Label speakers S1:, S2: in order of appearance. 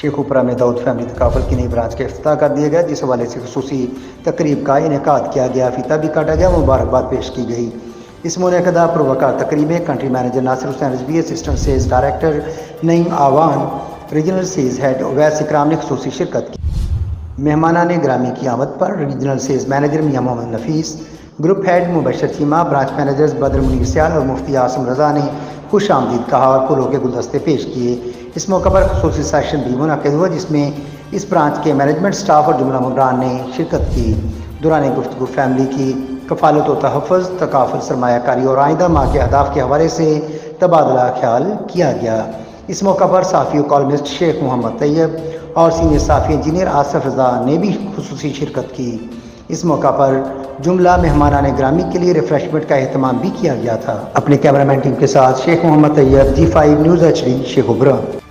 S1: شیخ اوپرا میں داؤد فیملی تکافل کی نئی برانچ کا افتتاح کر دیا گیا، جس حوالے سے خصوصی تقریب کا انعقاد کیا گیا، فیتہ بھی کاٹا گیا، مبارکباد پیش کی گئی۔ اس منعقدہ پروقار تقریب میں کنٹری مینیجر ناصر حسین رضوی، اسسٹنٹ سیلز ڈائریکٹر نعیم آوان، ریجنل سیلز ہیڈ اویس اکرام نے خصوصی شرکت کی۔ مہمانان گرامی کی آمد پر ریجنل سیلز مینیجر میاں محمد نفیس، group had Mubashir Cheema, branch managers بدر منیر سیال اور مفتی عاصم رضا نے خوش آمدید کہا اور پھولوں کے گلدستے پیش کیے۔ اس موقع پر خصوصی سیشن بھی منعقد ہوا، جس میں اس برانچ کے مینجمنٹ سٹاف اور جملہ ممبران نے شرکت کی۔ دوران گفتگو فیملی کی کفالت و تحفظ، تکافل، سرمایہ کاری اور آئندہ ماہ کے اہداف کے حوالے سے تبادلہ خیال کیا گیا۔ اس موقع پر صحافی و کالمسٹ شیخ محمد طیب اور سینئر صحافی انجینئر آصف رضا نے بھی خصوصی شرکت کی۔ اس موقع پر جملہ مہمانان گرامی کے لیے ریفریشمنٹ کا اہتمام بھی کیا گیا تھا۔ اپنے کیمرہ مین ٹیم کے ساتھ شیخ محمد طیب، G5 نیوز HD، شیخ اوپرا۔